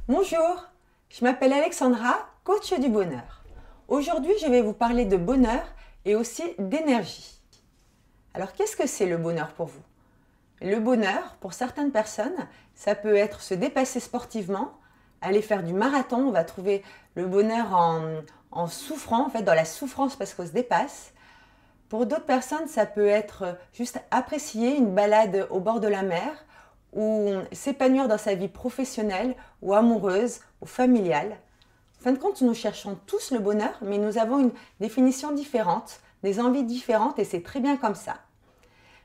Bonjour, je m'appelle Alexandra, coach du bonheur. Aujourd'hui, je vais vous parler de bonheur et aussi d'énergie. Alors, qu'est-ce que c'est le bonheur pour vous? Le bonheur, pour certaines personnes, ça peut être se dépasser sportivement, aller faire du marathon. On va trouver le bonheur en souffrant, en fait, dans la souffrance parce qu'on se dépasse. Pour d'autres personnes, ça peut être juste apprécier une balade au bord de la mer ou s'épanouir dans sa vie professionnelle ou amoureuse ou familiale. En fin de compte, nous cherchons tous le bonheur, mais nous avons une définition différente, des envies différentes et c'est très bien comme ça.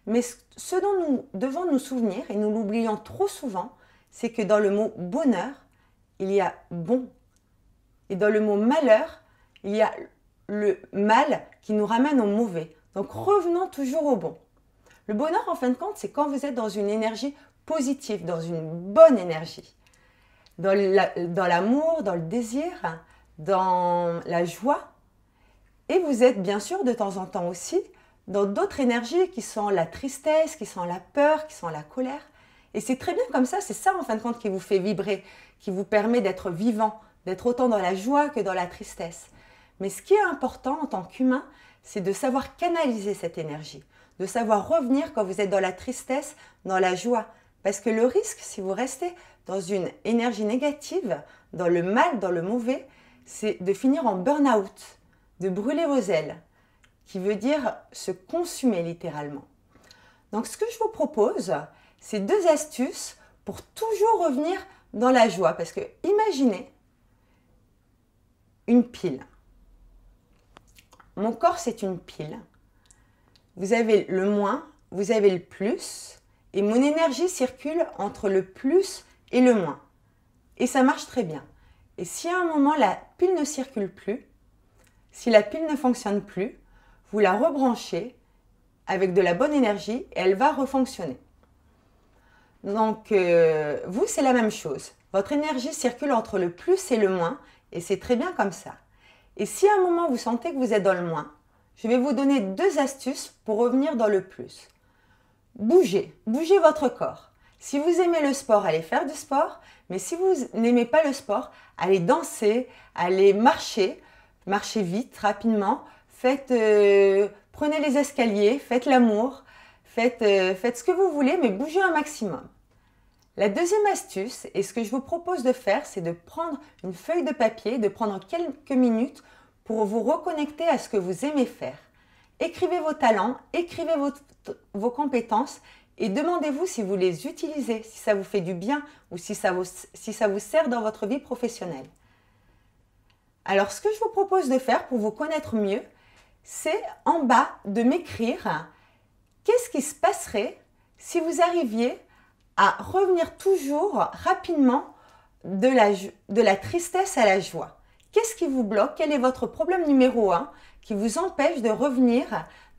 Mais ce dont nous devons nous souvenir, et nous l'oublions trop souvent, c'est que dans le mot bonheur, il y a bon. Et dans le mot malheur, il y a le mal qui nous ramène au mauvais. Donc revenons toujours au bon. Le bonheur, en fin de compte, c'est quand vous êtes dans une énergie positive, dans une bonne énergie. Dans l'amour, dans le désir, dans la joie. Et vous êtes bien sûr de temps en temps aussi dans d'autres énergies qui sont la tristesse, qui sont la peur, qui sont la colère. Et c'est très bien comme ça, c'est ça en fin de compte qui vous fait vibrer, qui vous permet d'être vivant, d'être autant dans la joie que dans la tristesse. Mais ce qui est important en tant qu'humain, c'est de savoir canaliser cette énergie, de savoir revenir quand vous êtes dans la tristesse, dans la joie. Parce que le risque, si vous restez dans une énergie négative, dans le mal, dans le mauvais, c'est de finir en burn-out, de brûler vos ailes, qui veut dire se consumer littéralement. Donc ce que je vous propose, c'est 2 astuces pour toujours revenir dans la joie. Parce que imaginez une pile. Mon corps, c'est une pile. Vous avez le moins, vous avez le plus, et mon énergie circule entre le plus et le moins. Et ça marche très bien. Et si à un moment la pile ne circule plus, si la pile ne fonctionne plus, vous la rebranchez avec de la bonne énergie et elle va refonctionner. Donc, vous, c'est la même chose. Votre énergie circule entre le plus et le moins et c'est très bien comme ça. Et si à un moment vous sentez que vous êtes dans le moins, je vais vous donner 2 astuces pour revenir dans le plus. Bougez votre corps. Si vous aimez le sport, allez faire du sport. Mais si vous n'aimez pas le sport, allez danser, allez marcher. Marchez vite, rapidement. Prenez les escaliers, faites l'amour. Faites ce que vous voulez, mais bougez un maximum. La deuxième astuce, et ce que je vous propose de faire, c'est de prendre une feuille de papier, de prendre quelques minutes pour vous reconnecter à ce que vous aimez faire. Écrivez vos talents, écrivez vos compétences et demandez-vous si vous les utilisez, si ça vous fait du bien ou si ça vous sert dans votre vie professionnelle. Alors, ce que je vous propose de faire pour vous connaître mieux, c'est en bas de m'écrire qu'est-ce qui se passerait si vous arriviez à revenir toujours rapidement de la tristesse à la joie. Qu'est-ce qui vous bloque? Quel est votre problème numéro 1 qui vous empêche de revenir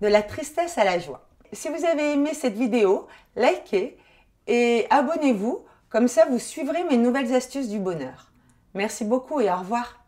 de la tristesse à la joie? Si vous avez aimé cette vidéo, likez et abonnez-vous. Comme ça, vous suivrez mes nouvelles astuces du bonheur. Merci beaucoup et au revoir.